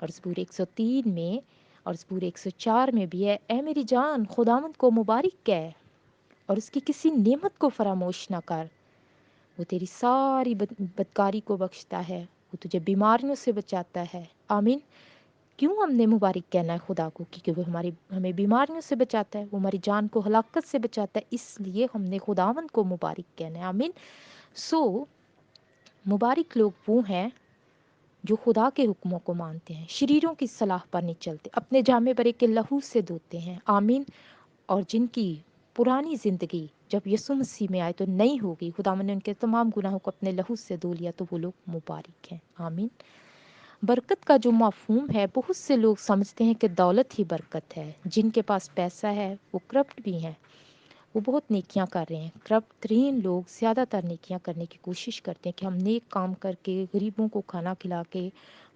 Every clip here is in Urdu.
اور زبور 103 میں اور زبور 104 میں بھی ہے، اے میری جان خداوند کو مبارک کہہ اور اس کی کسی نعمت کو فراموش نہ کر، وہ تیری ساری بدکاری کو بخشتا ہے، وہ تجھے بیماریوں سے بچاتا ہے۔ آمین۔ کیوں ہم نے مبارک کہنا ہے خدا کو؟ کیونکہ وہ ہمیں بیماریوں سے بچاتا ہے، وہ ہماری جان کو ہلاکت سے بچاتا ہے، اس لیے ہم نے خداوند کو مبارک کہنا ہے۔ آمین۔ سو مبارک لوگ وہ ہیں جو خدا کے حکموں کو مانتے ہیں، شریروں کی صلاح پر نہیں چلتے، اپنے جامے برے کے لہو سے دھوتے ہیں۔ آمین۔ اور جن کی پرانی زندگی جب یسوع مسیح میں آئے تو نہیں ہوگی، خدا نے ان کے تمام گناہوں کو اپنے لہو سے دھو لیا، تو وہ لوگ مبارک ہیں۔ آمین۔ برکت کا جو مفہوم ہے، بہت سے لوگ سمجھتے ہیں کہ دولت ہی برکت ہے۔ جن کے پاس پیسہ ہے وہ کرپٹ بھی ہیں، وہ بہت نیکیاں کر رہے ہیں۔ کرپٹ ترین لوگ زیادہ تر نیکیاں کرنے کی کوشش کرتے ہیں کہ ہم نیک کام کر کے غریبوں کو کھانا کھلا کے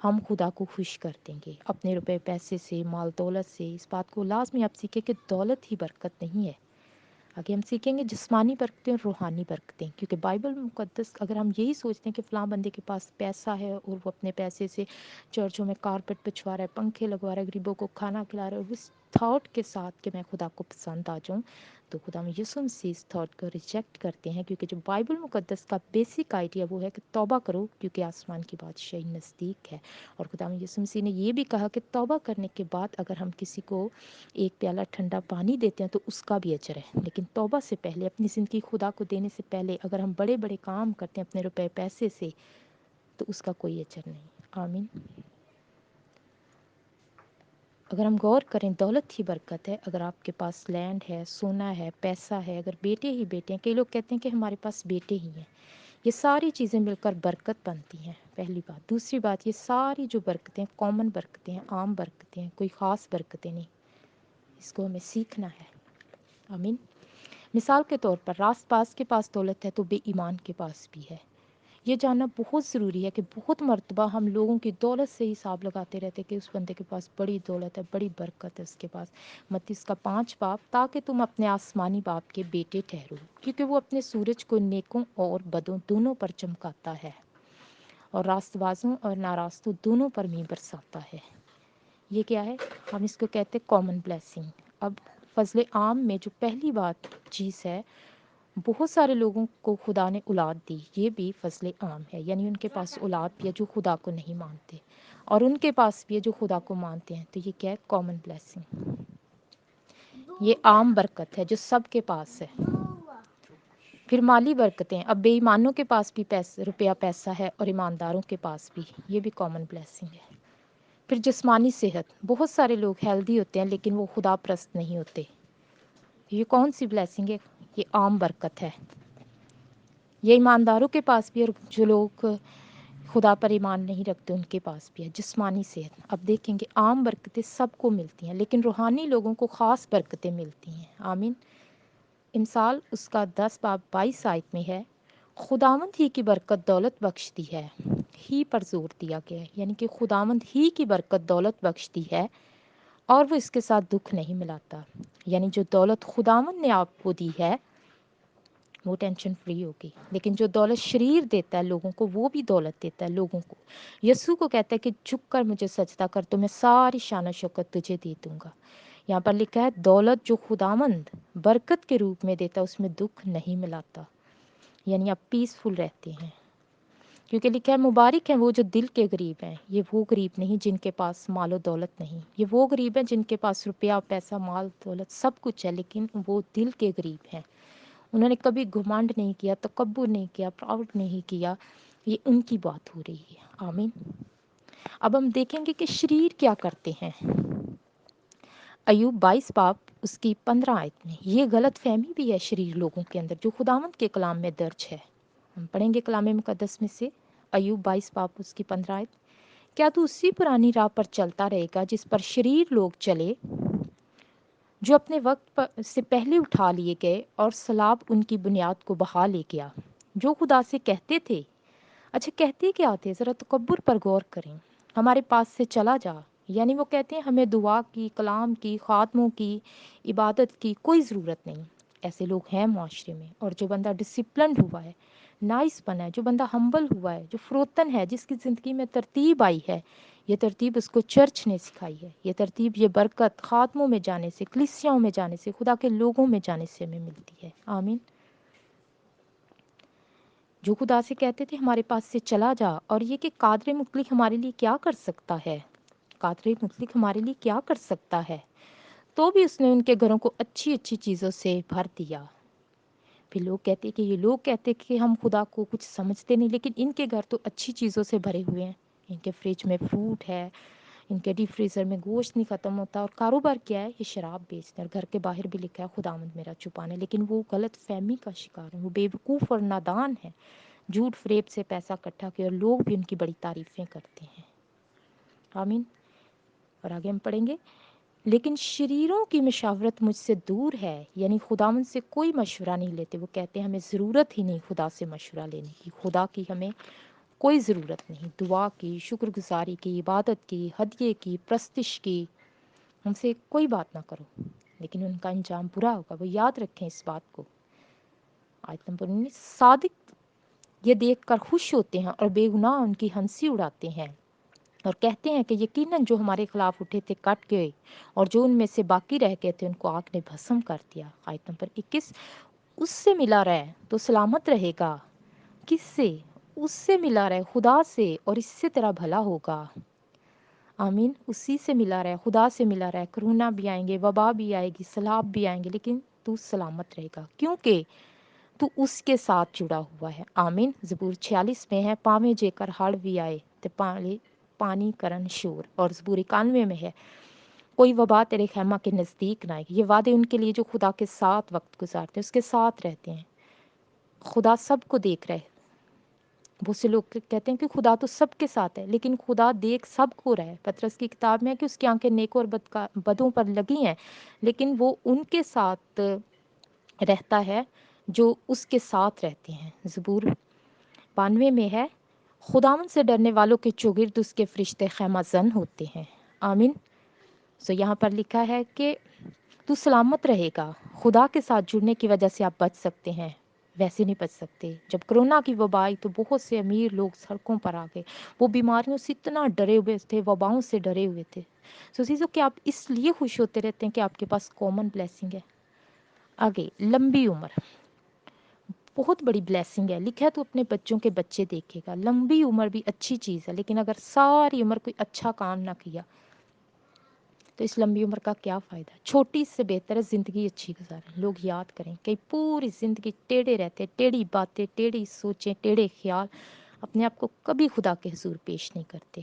ہم خدا کو خوش کر دیں گے اپنے روپے پیسے سے، مال دولت سے۔ اس بات کو لازمی آپ سیکھیں کہ دولت ہی برکت نہیں ہے۔ آگے ہم سیکھیں گے جسمانی برکتیں اور روحانی برکتیں، کیونکہ بائبل مقدس اگر ہم یہی سوچتے ہیں کہ فلاں بندے کے پاس پیسہ ہے اور وہ اپنے پیسے سے چرچوں میں کارپٹ بچھوا رہا ہے، پنکھے لگوا رہا ہے، غریبوں کو کھانا کھلا رہا ہے، اس تھاٹ کے ساتھ کہ میں خدا کو پسند آ جاؤں، تو خدا میں یسوع مسیح اس تھاٹ کو ریجیکٹ کرتے ہیں، کیونکہ جو بائبل مقدس کا بیسک آئیڈیا وہ ہے کہ توبہ کرو کیونکہ آسمان کی بادشاہی نزدیک ہے۔ اور خدا میں یسوع مسیح نے یہ بھی کہا کہ توبہ کرنے کے بعد اگر ہم کسی کو ایک پیالہ ٹھنڈا پانی دیتے ہیں تو اس کا بھی اجر ہے، لیکن توبہ سے پہلے، اپنی زندگی خدا کو دینے سے پہلے اگر ہم بڑے بڑے کام کرتے ہیں اپنے روپے پیسے سے تو اس کا کوئی اجر نہیں۔ آمین۔ اگر ہم غور کریں، دولت ہی برکت ہے۔ اگر آپ کے پاس لینڈ ہے، سونا ہے، پیسہ ہے، اگر بیٹے ہی بیٹے ہیں، کئی لوگ کہتے ہیں کہ ہمارے پاس بیٹے ہی ہیں، یہ ساری چیزیں مل کر برکت بنتی ہیں، پہلی بات۔ دوسری بات، یہ ساری جو برکتیں کامن برکتیں ہیں، عام برکتیں ہیں، کوئی خاص برکتیں نہیں، اس کو ہمیں سیکھنا ہے۔ آمین۔ مثال کے طور پر راست باز کے پاس دولت ہے تو بے ایمان کے پاس بھی ہے۔ یہ جاننا بہت ضروری ہے کہ بہت مرتبہ ہم لوگوں کی دولت سے حساب لگاتے رہتے کہ اس بندے کے پاس بڑی دولت ہے، بڑی برکت ہے اس کے پاس۔ متی اس کا 5 باپ، تاکہ تم اپنے آسمانی باپ کے بیٹے ٹھہرو، کیونکہ وہ اپنے سورج کو نیکوں اور بدوں دونوں پر چمکاتا ہے اور راست بازوں اور ناراستوں دونوں پر می برساتا ہے۔ یہ کیا ہے؟ ہم اس کو کہتے ہیں کامن بلیسنگ۔ اب فضل عام میں جو پہلی بات چیز ہے، بہت سارے لوگوں کو خدا نے اولاد دی، یہ بھی فضل عام ہے، یعنی ان کے پاس اولاد بھی ہے جو خدا کو نہیں مانتے، اور ان کے پاس بھی ہے جو خدا کو مانتے ہیں، تو یہ کیا ہے؟ Common blessing. یہ عام برکت ہے جو سب کے پاس ہے۔ پھر مالی برکتیں، اب بے ایمانوں کے پاس بھی روپیہ پیسہ ہے اور ایمانداروں کے پاس بھی، یہ بھی کامن بلیسنگ ہے۔ پھر جسمانی صحت، بہت سارے لوگ ہیلدی ہوتے ہیں لیکن وہ خدا پرست نہیں ہوتے، یہ کون سی بلیسنگ ہے؟ یہ عام برکت ہے۔ یہ ایمانداروں کے پاس بھی، اور جو لوگ خدا پر ایمان نہیں رکھتے ان کے پاس بھی ہے۔ جسمانی صحت، اب دیکھیں گے عام برکتیں سب کو ملتی ہیں لیکن روحانی لوگوں کو خاص برکتیں ملتی ہیں۔ آمین۔ امثال اس کا 10 باب 22 آیت میں ہے، خداوند ہی کی برکت دولت بخشتی ہے، ہی پر زور دیا گیا ہے، یعنی کہ خداوند ہی کی برکت دولت بخشتی ہے اور وہ اس کے ساتھ دکھ نہیں ملاتا، یعنی جو دولت خداوند نے آپ کو دی ہے وہ ٹینشن فری ہوگی، لیکن جو دولت شریر دیتا ہے لوگوں کو، وہ بھی دولت دیتا ہے لوگوں کو۔ یسوع کو کہتا ہے کہ جھک کر مجھے سجدہ کر تو میں ساری شان و شوکت تجھے دے دوں گا۔ یہاں پر لکھا ہے دولت جو خداوند برکت کے روپ میں دیتا ہے اس میں دکھ نہیں ملاتا، یعنی آپ پیسفل رہتے ہیں، کیونکہ لکھا ہے مبارک ہیں وہ جو دل کے غریب ہیں۔ یہ وہ غریب نہیں جن کے پاس مال و دولت نہیں، یہ وہ غریب ہیں جن کے پاس روپیہ پیسہ مال دولت سب کچھ ہے لیکن وہ دل کے غریب ہیں، انہوں نے کبھی گھمنڈ نہیں کیا، تکبر نہیں کیا، پراؤڈ نہیں کیا، یہ ان کی بات ہو رہی ہے۔ آمین۔ اب ہم دیکھیں گے کہ شریر کیا کرتے ہیں۔ ایوب 22 باب اس کی 15 آیت میں یہ غلط فہمی بھی ہے شریر لوگوں کے اندر جو خداوند کے کلام میں درج ہے۔ ہم پڑھیں گے کلام مقدس میں سے ایوب 22 باب اس کی 15 آیت، کیا تو اسی پرانی راہ پر چلتا رہے گا جس پر شریر لوگ چلے، جو اپنے وقت سے پہلے اٹھا لیے گئے اور سلاب ان کی بنیاد کو بہا لے گیا، جو خدا سے کہتے تھے۔ اچھا کہتے کیا تھے؟ ذرا تکبر پر غور کریں، ہمارے پاس سے چلا جا، یعنی وہ کہتے ہیں ہمیں دعا کی، کلام کی، خاتموں کی، عبادت کی کوئی ضرورت نہیں۔ ایسے لوگ ہیں معاشرے میں، اور جو بندہ ڈسپلنڈ ہوا ہے، نائس بنا ہے، جو بندہ ہمبل ہوا ہے، جو فروتن ہے، جس کی زندگی میں ترتیب آئی ہے، یہ ترتیب اس کو چرچ نے سکھائی ہے، یہ ترتیب، یہ برکت خاتموں میں جانے سے، کلیسیاؤں میں جانے سے، خدا کے لوگوں میں جانے سے ہمیں ملتی ہے۔ آمین۔ جو خدا سے کہتے تھے ہمارے پاس سے چلا جا، اور یہ کہ قادر مطلق ہمارے لیے کیا کر سکتا ہے، قادر مطلق ہمارے لیے کیا کر سکتا ہے، تو بھی اس نے ان کے گھروں کو اچھی اچھی چیزوں سے بھر دیا۔ پھر لوگ کہتے کہ یہ لوگ کہتے کہ ہم خدا کو کچھ سمجھتے نہیں، لیکن ان کے گھر تو اچھی چیزوں سے بھرے ہوئے ہیں، ان کے فریج میں فروٹ ہے، ان کے ڈیپ فریزر میں گوشت نہیں ختم ہوتا، اور کاروبار کیا ہے، یہ شراب بیچتے ہیں، اور گھر کے باہر بھی لکھا ہے خداوند میرا چھپانے، لیکن وہ غلط فہمی کا شکار ہیں، وہ بے وقوف اور نادان ہیں، جھوٹ فریب سے پیسہ اکٹھا کیا، اور لوگ بھی ان کی بڑی تعریفیں کرتے ہیں۔ آمین۔ اور آگے ہم پڑھیں گے، لیکن شریروں کی مشاورت مجھ سے دور ہے، یعنی خداوند سے کوئی مشورہ نہیں لیتے۔ وہ کہتے ہیں ہمیں ضرورت ہی نہیں خدا سے مشورہ لینے کی، خدا کی ہمیں کوئی ضرورت نہیں، دعا کی، شکر گزاری کی، عبادت کی، ہدیے کی، پرستش کی، ہم سے کوئی بات نہ کرو، لیکن ان کا انجام برا ہوگا، وہ یاد رکھیں اس بات کو۔ آیت نمبر 19، صادق یہ دیکھ کر خوش ہوتے ہیں اور بے گناہ ان کی ہنسی اڑاتے ہیں، اور کہتے ہیں کہ یقیناً جو ہمارے خلاف اٹھے تھے کٹ گئے، اور جو ان میں سے باقی رہ گئے تھے ان کو آگ نے بھسم کر دیا۔ آیت نمبر 21، اس سے ملا رہے تو سلامت رہے گا۔ کس سے؟ اس سے ملا رہے، خدا سے، اور اس سے تیرا بھلا ہوگا۔ آمین۔ اسی سے ملا رہے، خدا سے ملا رہے، کرونا بھی آئیں گے، وبا بھی آئے گی، سیلاب بھی آئیں گے، لیکن تو سلامت رہے گا، کیونکہ تو اس کے ساتھ جڑا ہوا ہے۔ آمین۔ زبور 46 میں ہے، پاویں جے کر ہڑ بھی آئے تے پانی کرن شور، اور زبور 91 میں ہے، کوئی وبا تیرے خیمہ کے نزدیک نہ آئے گی۔ یہ وعدے ان کے لیے جو خدا کے ساتھ وقت گزارتے ہیں، اس کے ساتھ رہتے ہیں۔ خدا سب کو دیکھ رہے۔ بہت سے لوگ کہتے ہیں کہ خدا تو سب کے ساتھ ہے، لیکن خدا دیکھ سب کو رہے۔ پطرس کی کتاب میں ہے کہ اس کی آنکھیں نیکوں اور بدوں پر لگی ہیں، لیکن وہ ان کے ساتھ رہتا ہے جو اس کے ساتھ رہتے ہیں۔ زبور 92 میں ہے، خداوند سے ڈرنے والوں کے چوگرد اس کے فرشتے خیمہ زن ہوتے ہیں۔ آمین۔ یہاں پر لکھا ہے کہ تو سلامت رہے گا، خدا کے ساتھ جڑنے کی وجہ سے آپ بچ سکتے ہیں، ویسے نہیں بچ سکتے۔ جب کرونا کی وبا آئی تو بہت سے امیر لوگ سڑکوں پر آ گئے، وہ بیماریوں سے اتنا ڈرے ہوئے تھے، وباؤں سے ڈرے ہوئے تھے۔ عزیزو، کہ آپ اس لیے خوش ہوتے رہتے ہیں کہ آپ کے پاس کامن بلیسنگ ہے۔ آگے، لمبی عمر بہت بڑی بلیسنگ ہے، لکھا ہے تو اپنے بچوں کے بچے دیکھے گا۔ لمبی عمر بھی اچھی چیز ہے، لیکن اگر ساری عمر کوئی اچھا کام نہ کیا تو اس لمبی عمر کا کیا فائدہ؟ چھوٹی سے بہتر ہے زندگی اچھی گزاریں۔ لوگ یاد کریں کہ پوری زندگی ٹیڑھے رہتے، ٹیڑھی باتیں، ٹیڑھی سوچیں، ٹیڑھے خیال، اپنے آپ کو کبھی خدا کے حضور پیش نہیں کرتے۔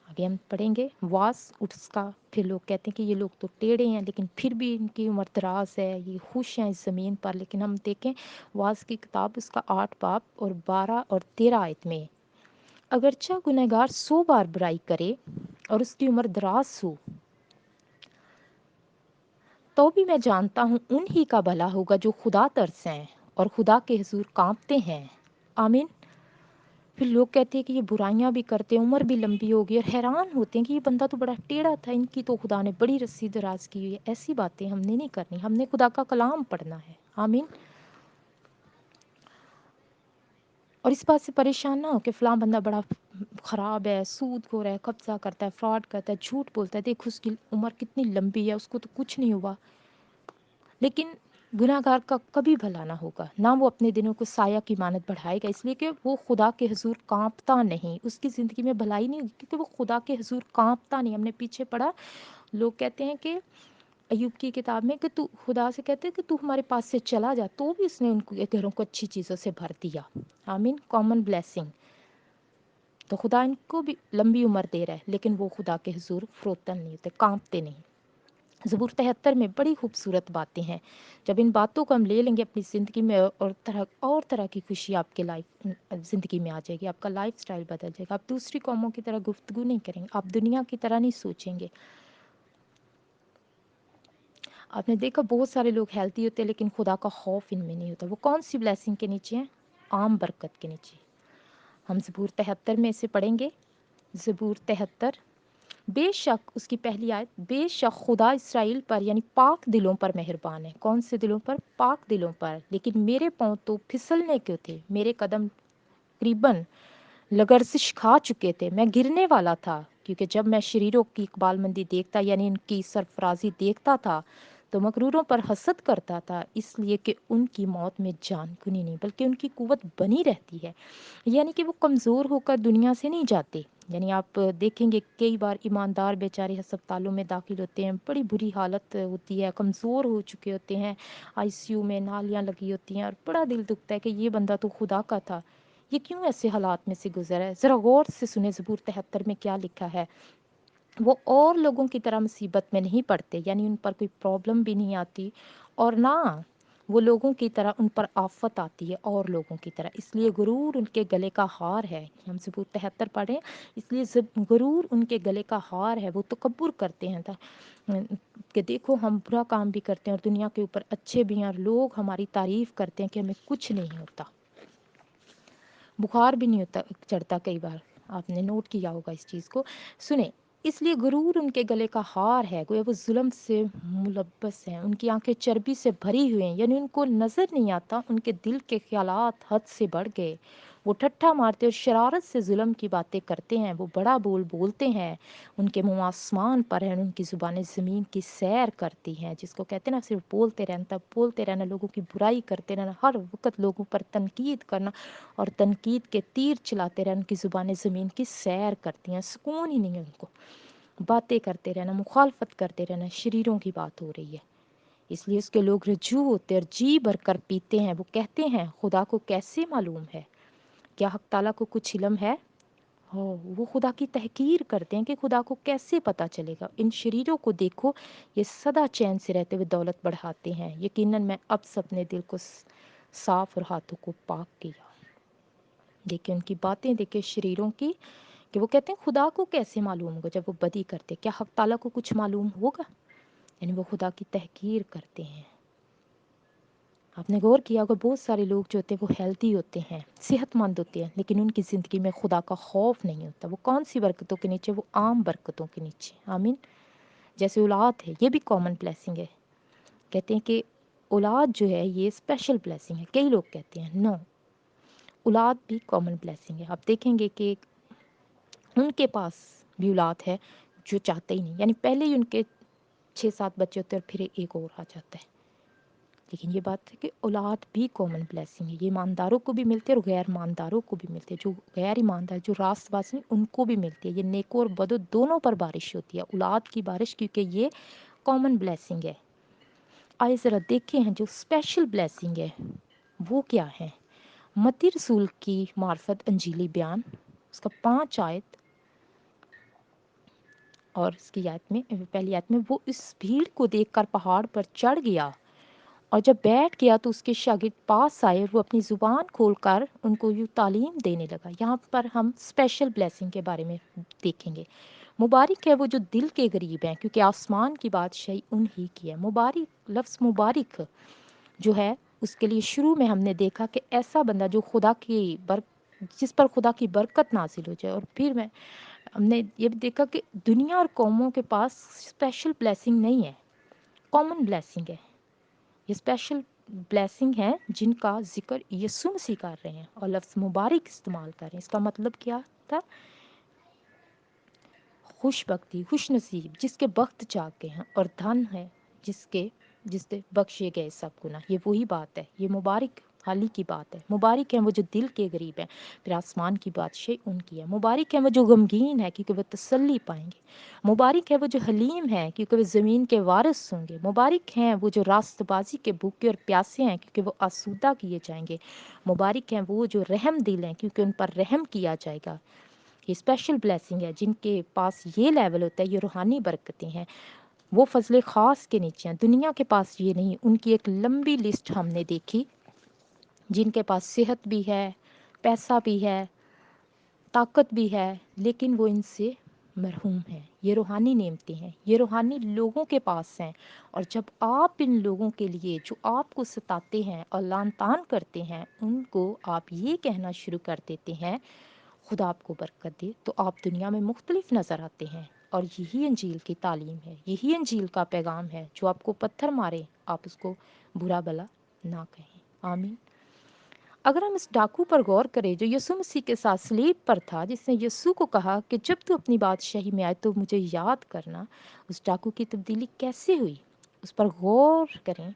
آگے ہم پڑھیں گے واس اس کا، پھر لوگ کہتے ہیں کہ یہ لوگ تو ٹیڑھے ہیں لیکن پھر بھی ان کی عمر دراز ہے، یہ خوش ہیں اس زمین پر، لیکن ہم دیکھیں واس کی کتاب اس کا 8 باب اور 12 اور 13 آیت میں، اگرچہ گنہگار 100 بار برائی کرے اور اس کی عمر دراز ہو، تو بھی میں جانتا ہوں انہی کا بھلا ہوگا جو خدا ترسیں اور خدا کے حضور کانپتے ہیں۔ آمین۔ پھر لوگ کہتے ہیں کہ یہ برائیاں بھی کرتے، عمر بھی لمبی ہوگی، اور حیران ہوتے ہیں کہ یہ بندہ تو بڑا ٹیڑھا تھا، ان کی تو خدا نے بڑی رسی دراز کی ہوئی ہے۔ ایسی باتیں ہم نے نہیں کرنی، ہم نے خدا کا کلام پڑھنا ہے۔ آمین۔ اور اس بات سے پریشان نہ ہو کہ فلاں بندہ بڑا خراب ہے، سود خور ہے، قبضہ کرتا ہے، فراڈ کرتا ہے، جھوٹ بولتا ہے، دیکھ اس کی عمر کتنی لمبی ہے، اس کو تو کچھ نہیں ہوا۔ لیکن گناہ گار کا کبھی بھلا نہ ہوگا، نہ وہ اپنے دنوں کو سایہ کی مانت بڑھائے گا، اس لیے کہ وہ خدا کے حضور کانپتا نہیں، اس کی زندگی میں بھلائی نہیں ہوگی کیونکہ وہ خدا کے حضور کانپتا نہیں۔ ہم نے پیچھے پڑھا، لوگ کہتے ہیں کہ ایوب کی کتاب میں کہ تو خدا سے کہتے ہیں کہ تو ہمارے پاس سے چلا جا، تو بھی اس نے ان کے گھروں کو اچھی چیزوں سے بھر دیا۔ آمین۔ کامن بلیسنگ، تو خدا ان کو بھی لمبی عمر دے رہا ہے، لیکن وہ خدا کے حضور فروتن نہیں ہوتے، کانپتے نہیں۔ زبور 73 میں بڑی خوبصورت باتیں ہیں، جب ان باتوں کو ہم لے لیں گے اپنی زندگی میں، اور طرح کی خوشی آپ کے زندگی میں آ جائے گی، آپ کا لائف سٹائل بدل جائے گا، آپ دوسری قوموں کی طرح گفتگو نہیں کریں گے، آپ دنیا کی طرح نہیں سوچیں گے۔ آپ نے دیکھا بہت سارے لوگ ہیلتھی ہوتے ہیں لیکن خدا کا خوف ان میں نہیں ہوتا۔ وہ کون سی بلیسنگ کے نیچے ہیں؟ عام برکت کے نیچے۔ ہم زبور 73 میں اسے پڑھیں گے۔ زبور 73، بے شک اس کی پہلی آیت، بے شک خدا اسرائیل پر یعنی پاک دلوں پر مہربان ہے۔ کون سے دلوں پر؟ پاک دلوں پر، لیکن میرے پاؤں تو پھسلنے کے تھے، میرے قدم قریباً لگرزش کھا چکے تھے، میں گرنے والا تھا، کیونکہ جب میں شریروں کی اقبال مندی دیکھتا یعنی ان کی سرفرازی دیکھتا تھا تو مغروروں پر حسد کرتا تھا، اس لیے کہ ان کی موت میں جان کنی نہیں بلکہ ان کی قوت بنی رہتی ہے، یعنی کہ وہ کمزور ہو کر دنیا سے نہیں جاتے۔ یعنی آپ دیکھیں گے کئی بار ایماندار بیچارے ہسپتالوں میں داخل ہوتے ہیں، بڑی بری حالت ہوتی ہے، کمزور ہو چکے ہوتے ہیں، آئی سی یو میں نالیاں لگی ہوتی ہیں، اور بڑا دل دکھتا ہے کہ یہ بندہ تو خدا کا تھا، یہ کیوں ایسے حالات میں سے گزرا ہے۔ ذرا غور سے سنیں زبور 73 میں کیا لکھا ہے۔ وہ اور لوگوں کی طرح مصیبت میں نہیں پڑتے، یعنی ان پر کوئی پرابلم بھی نہیں آتی، اور نہ وہ لوگوں کی طرح ان پر آفت آتی ہے اور لوگوں کی طرح، اس لیے غرور ان کے گلے کا ہار ہے۔ ہم زبور 73 پڑھیں، اس لیے غرور ان کے گلے کا ہار ہے، وہ تکبر کرتے ہیں کہ دیکھو ہم برا کام بھی کرتے ہیں اور دنیا کے اوپر اچھے بھی ہیں، اور لوگ ہماری تعریف کرتے ہیں کہ ہمیں کچھ نہیں ہوتا، بخار بھی نہیں ہوتا چڑھتا، کئی بار آپ نے نوٹ کیا ہوگا اس چیز کو۔ سنیں، اس لیے غرور ان کے گلے کا ہار ہے، گویا وہ ظلم سے ملبس ہیں، ان کی آنکھیں چربی سے بھری ہوئی ہیں، یعنی ان کو نظر نہیں آتا، ان کے دل کے خیالات حد سے بڑھ گئے، وہ ٹھٹھا مارتے اور شرارت سے ظلم کی باتیں کرتے ہیں، وہ بڑا بول بولتے ہیں، ان کے منہ آسمان پر ہیں، ان کی زبانیں زمین کی سیر کرتی ہیں، جس کو کہتے ہیں نا صرف بولتے رہنا، لوگوں کی برائی کرتے رہنا، ہر وقت لوگوں پر تنقید کرنا اور تنقید کے تیر چلاتے رہنا، ان کی زبانیں زمین کی سیر کرتی ہیں، سکون ہی نہیں ہے ان کو، باتیں کرتے رہنا، مخالفت کرتے رہنا، شریروں کی بات ہو رہی ہے، اس لیے اس کے لوگ رجوع ہوتے اور جی بھر کر پیتے ہیں، وہ کہتے ہیں خدا کو کیسے معلوم ہے، کیا حق تعالیٰ کو کچھ علم ہے؟ ہو، وہ خدا کی تحقیر کرتے ہیں کہ خدا کو کیسے پتہ چلے گا، ان شریروں کو دیکھو، یہ سدا چین سے رہتے ہوئے دولت بڑھاتے ہیں، یقیناً میں اب اپنے دل کو صاف اور ہاتھوں کو پاک کیا۔ دیکھیں ان کی باتیں، دیکھیں شریروں کی، کہ وہ کہتے ہیں خدا کو کیسے معلوم ہوگا جب وہ بدی کرتے، کیا حق تعالیٰ کو کچھ معلوم ہوگا؟ یعنی وہ خدا کی تحقیر کرتے ہیں۔ آپ نے غور کیا ہوگا بہت سارے لوگ جو ہوتے ہیں وہ ہیلتھی ہوتے ہیں، صحت مند ہوتے ہیں، لیکن ان کی زندگی میں خدا کا خوف نہیں ہوتا، وہ کون سی برکتوں کے نیچے؟ وہ عام برکتوں کے نیچے، آمین۔ جیسے اولاد ہے، یہ بھی کامن بلیسنگ ہے، کہتے ہیں کہ اولاد جو ہے یہ اسپیشل بلیسنگ ہے، کئی لوگ کہتے ہیں نو، اولاد بھی کامن بلیسنگ ہے۔ آپ دیکھیں گے کہ ان کے پاس بھی اولاد ہے جو چاہتے ہی نہیں، یعنی پہلے ہی ان کے 6-7 بچے ہوتے ہیں اور پھر ایک اور آ جاتا ہے، لیکن یہ بات ہے کہ اولاد بھی کامن بلیسنگ ہے، یہ ایمانداروں کو بھی ملتے ہیں اور غیر ایمانداروں کو بھی ملتے ہیں، جو غیر ایماندار جو راست باز نہیں ان کو بھی ملتی ہے، یہ نیکو اور بدو دونوں پر بارش ہوتی ہے، اولاد کی بارش، کیونکہ یہ کامن بلیسنگ ہے۔ آئے ذرا دیکھیں ہیں جو اسپیشل بلیسنگ ہے وہ کیا ہے۔ متی رسول کی معرفت انجیلی بیان، اس کا 5 آیت اور اس کی آیت میں پہلی آیت میں، وہ اس بھیڑ کو دیکھ کر پہاڑ پر چڑھ گیا اور جب بیٹھ گیا تو اس کے شاگرد پاس آئے اور وہ اپنی زبان کھول کر ان کو یوں تعلیم دینے لگا۔ یہاں پر ہم اسپیشل بلیسنگ کے بارے میں دیکھیں گے۔ مبارک ہے وہ جو دل کے غریب ہیں، کیونکہ آسمان کی بادشاہی انہی کی ہے۔ مبارک، لفظ مبارک جو ہے اس کے لیے شروع میں ہم نے دیکھا کہ ایسا بندہ جو جس پر خدا کی برکت نازل ہو جائے، اور پھر ہم نے یہ بھی دیکھا کہ دنیا اور قوموں کے پاس اسپیشل بلیسنگ نہیں ہے، کامن بلیسنگ ہے، یہ اسپیشل بلیسنگ ہیں جن کا ذکر یسوع مسیح کر رہے ہیں اور لفظ مبارک استعمال کر رہے ہیں۔ اس کا مطلب کیا تھا؟ خوش بختی، خوش نصیب، جس کے بخت چاک گئے ہیں، اور دھن ہے جس سے بخشے گئے سب گناہ، یہ وہی بات ہے، یہ مبارک حالی کی بات ہے۔ مبارک ہیں وہ جو دل کے غریب ہیں، پھر آسمان کی بادشاہی ان کی ہے۔ مبارک ہیں وہ جو غمگین ہے کیونکہ وہ تسلی پائیں گے۔ مبارک ہے وہ جو حلیم ہیں کیونکہ وہ زمین کے وارث ہوں گے۔ مبارک ہیں وہ جو راست بازی کے بھوکے اور پیاسے ہیں کیونکہ وہ آسودہ کیے جائیں گے۔ مبارک ہیں وہ جو رحم دل ہیں کیونکہ ان پر رحم کیا جائے گا۔ یہ اسپیشل بلیسنگ ہے، جن کے پاس یہ لیول ہوتا ہے، یہ روحانی برکتیں ہیں، وہ فضل خاص کے نیچے ہیں۔ دنیا کے پاس یہ نہیں، ان کی ایک لمبی لسٹ ہم نے دیکھی، جن کے پاس صحت بھی ہے، پیسہ بھی ہے، طاقت بھی ہے، لیکن وہ ان سے محروم ہیں۔ یہ روحانی نعمتیں ہیں، یہ روحانی لوگوں کے پاس ہیں، اور جب آپ ان لوگوں کے لیے جو آپ کو ستاتے ہیں اور لعن طعن کرتے ہیں، ان کو آپ یہ کہنا شروع کر دیتے ہیں خدا آپ کو برکت دے، تو آپ دنیا میں مختلف نظر آتے ہیں، اور یہی انجیل کی تعلیم ہے، یہی انجیل کا پیغام ہے۔ جو آپ کو پتھر مارے آپ اس کو برا بلا نہ کہیں، آمین۔ اگر ہم اس ڈاکو پر غور کریں جو یسوع مسیح کے ساتھ سلیب پر تھا، جس نے یسوع کو کہا کہ جب تو اپنی بادشاہی میں آئے تو مجھے یاد کرنا، اس ڈاکو کی تبدیلی کیسے ہوئی؟ اس پر غور کریں۔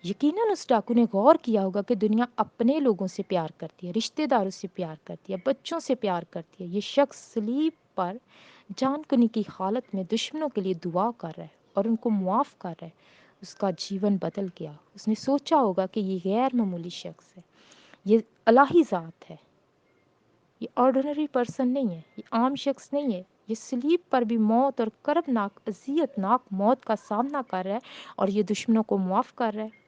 یقیناً اس ڈاکو نے غور کیا ہوگا کہ دنیا اپنے لوگوں سے پیار کرتی ہے، رشتہ داروں سے پیار کرتی ہے، بچوں سے پیار کرتی ہے۔ یہ شخص سلیب پر جان کنی کی حالت میں دشمنوں کے لیے دعا کر رہا ہے اور ان کو معاف کر رہا ہے۔ اس کا جیون بدل گیا۔ اس نے سوچا ہوگا کہ یہ غیر معمولی شخص ہے، یہ الہی ذات ہے، یہ آرڈنری پرسن نہیں ہے، یہ عام شخص نہیں ہے۔ یہ سلیب پر بھی موت اور کربناک اذیت ناک موت کا سامنا کر رہا ہے اور یہ دشمنوں کو معاف کر رہا ہے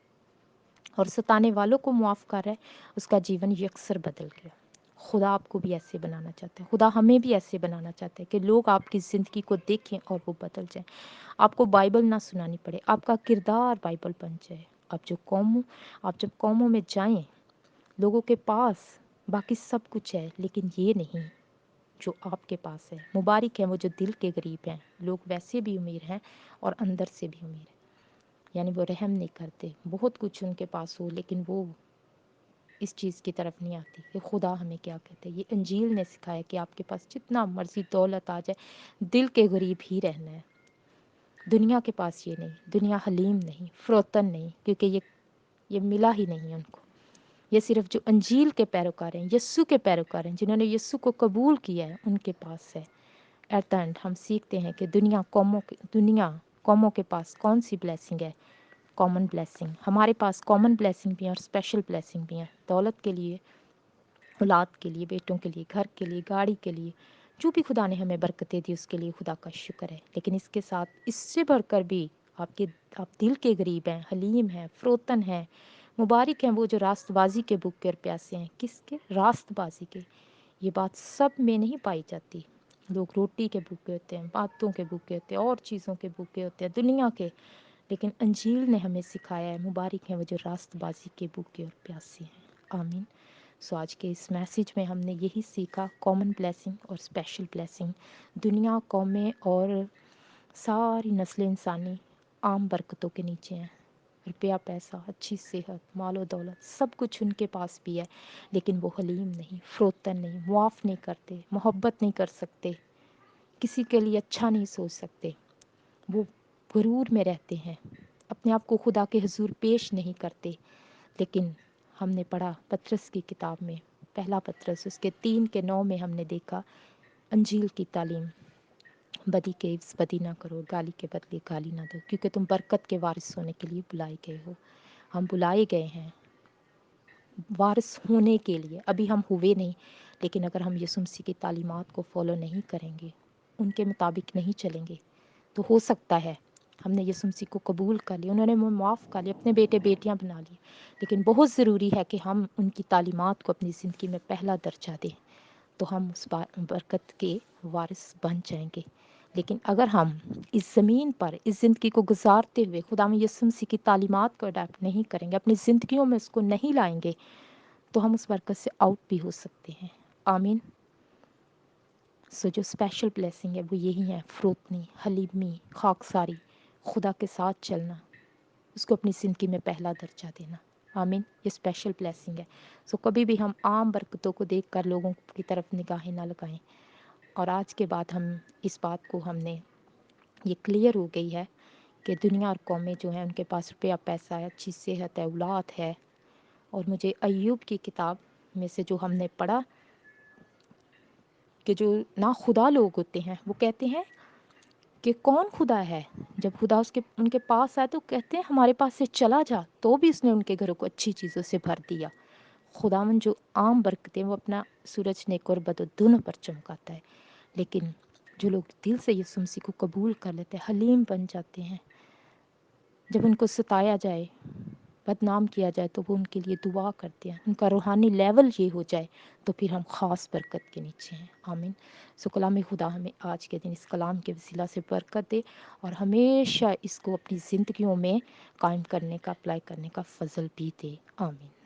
اور ستانے والوں کو معاف کر رہا ہے۔ اس کا جیون یکسر بدل گیا۔ خدا آپ کو بھی ایسے بنانا چاہتا ہے، خدا ہمیں بھی ایسے بنانا چاہتا ہے کہ لوگ آپ کی زندگی کو دیکھیں اور وہ بدل جائیں۔ آپ کو بائبل نہ سنانی پڑے، آپ کا کردار بائبل بن جائے۔ آپ جب قوموں میں جائیں، لوگوں کے پاس باقی سب کچھ ہے لیکن یہ نہیں جو آپ کے پاس ہے۔ مبارک ہیں وہ جو دل کے غریب ہیں، لوگ ویسے بھی امیر ہیں اور اندر سے بھی امیر ہیں، یعنی وہ رحم نہیں کرتے، بہت کچھ ان کے پاس ہو لیکن وہ اس چیز کی طرف نہیں آتی کہ خدا ہمیں کیا کہتے ہیں۔ یہ انجیل نے سکھایا کہ آپ کے پاس جتنا مرضی دولت آ جائے، دل کے غریب ہی رہنا ہے۔ دنیا کے پاس یہ نہیں، دنیا حلیم نہیں، فروتن نہیں، کیونکہ یہ ملا ہی نہیں ان کو۔ یہ صرف جو انجیل کے پیروکار ہیں، یسوع کے پیروکار ہیں، جنہوں نے یسوع کو قبول کیا ہے، ان کے پاس ہے۔ ایٹ دا اینڈ ہم سیکھتے ہیں کہ دنیا قوموں کے پاس کون سی بلیسنگ ہے؟ Common blessing. ہمارے پاس کامن بلیسنگ بھی ہیں اور اسپیشل بلیسنگ بھی ہیں، دولت کے لیے، اولاد کے لیے، بیٹوں کے لیے، گھر کے لیے، گاڑی کے لیے، جو بھی خدا نے ہمیں برکتیں دی اس کے لیے خدا کا شکر ہے۔ لیکن اس کے ساتھ اس سے بڑھ کر بھی آپ دل کے غریب ہیں، حلیم ہیں، فروتن ہیں۔ مبارک ہیں وہ جو راست بازی کے بھوکے اور پیاسے ہیں۔ کس کے؟ راست بازی کے۔ یہ بات سب میں نہیں پائی جاتی۔ لوگ روٹی کے بھوکے ہوتے ہیں، باتوں کے بھوکے ہوتے ہیں، اور چیزوں کے بھوکے ہوتے ہیں، دنیا کے۔ لیکن انجیل نے ہمیں سکھایا ہے مبارک ہیں وہ جو راست بازی کے بھوکے اور پیاسے ہیں۔ آمین۔ سو آج کے اس میسیج میں ہم نے یہی سیکھا، کامن بلیسنگ اور اسپیشل بلیسنگ۔ دنیا، قومیں اور ساری نسل انسانی عام برکتوں کے نیچے ہیں۔ روپیہ پیسہ، اچھی صحت، مال و دولت، سب کچھ ان کے پاس بھی ہے لیکن وہ حلیم نہیں، فروتن نہیں، معاف نہیں کرتے، محبت نہیں کر سکتے، کسی کے لیے اچھا نہیں سوچ سکتے۔ وہ غرور میں رہتے ہیں، اپنے آپ کو خدا کے حضور پیش نہیں کرتے۔ لیکن ہم نے پڑھا پطرس کی کتاب میں، پہلا پطرس اس کے 3:9 میں ہم نے دیکھا انجیل کی تعلیم، بدی کے عوض بدی نہ کرو، گالی کے بدلے گالی نہ دو، کیونکہ تم برکت کے وارث ہونے کے لیے بلائے گئے ہو۔ ہم بلائے گئے ہیں وارث ہونے کے لیے، ابھی ہم ہوئے نہیں، لیکن اگر ہم یسوع مسیح کی تعلیمات کو فالو نہیں کریں گے، ان کے مطابق نہیں چلیں گے، تو ہو سکتا ہے ہم نے یسوع مسیح کو قبول کر لیا، انہوں نے ہمیں معاف کر لیا، اپنے بیٹے بیٹیاں بنا لیے، لیکن بہت ضروری ہے کہ ہم ان کی تعلیمات کو اپنی زندگی میں پہلا درجہ دیں، تو ہم اس برکت کے وارث بن جائیں گے۔ لیکن اگر ہم اس زمین پر اس زندگی کو گزارتے ہوئے خدا میں یسوع مسیح کی تعلیمات کو اڈاپٹ نہیں کریں گے، اپنی زندگیوں میں اس کو نہیں لائیں گے، تو ہم اس برکت سے آؤٹ بھی ہو سکتے ہیں۔ آمین۔ سو جو اسپیشل بلیسنگ ہے وہ یہی ہے، فروتنی، حلیمی، خاکساری، خدا کے ساتھ چلنا، اس کو اپنی زندگی میں پہلا درجہ دینا۔ آمین۔ یہ اسپیشل بلیسنگ ہے۔ سو کبھی بھی ہم عام برکتوں کو دیکھ کر لوگوں کی طرف نگاہیں نہ لگائیں۔ اور آج کے بعد ہم اس بات کو ہم نے یہ کلیئر ہو گئی ہے کہ دنیا اور قومیں جو ہیں ان کے پاس روپیہ پیسہ ہے، اچھی صحت ہے، اولاد ہے۔ اور مجھے ایوب کی کتاب میں سے جو ہم نے پڑھا کہ جو نا خدا لوگ ہوتے ہیں وہ کہتے ہیں کہ کون خدا ہے؟ جب خدا ان کے پاس آئے تو کہتے ہیں ہمارے پاس سے چلا جا، تو بھی اس نے ان کے گھروں کو اچھی چیزوں سے بھر دیا۔ خداوند جو عام برکتیں وہ اپنا سورج نیک اور بد و دونوں پر چمکاتا ہے، لیکن جو لوگ دل سے یسوع مسیح کو قبول کر لیتے ہیں، حلیم بن جاتے ہیں، جب ان کو ستایا جائے، بدنام کیا جائے تو وہ ان کے لیے دعا کرتے ہیں، ان کا روحانی لیول یہ ہو جائے تو پھر ہم خاص برکت کے نیچے ہیں۔ آمین۔ سو کلام خدا ہمیں آج کے دن اس کلام کے وسیلہ سے برکت دے اور ہمیشہ اس کو اپنی زندگیوں میں قائم کرنے کا، اپلائی کرنے کا فضل بھی دے۔ آمین۔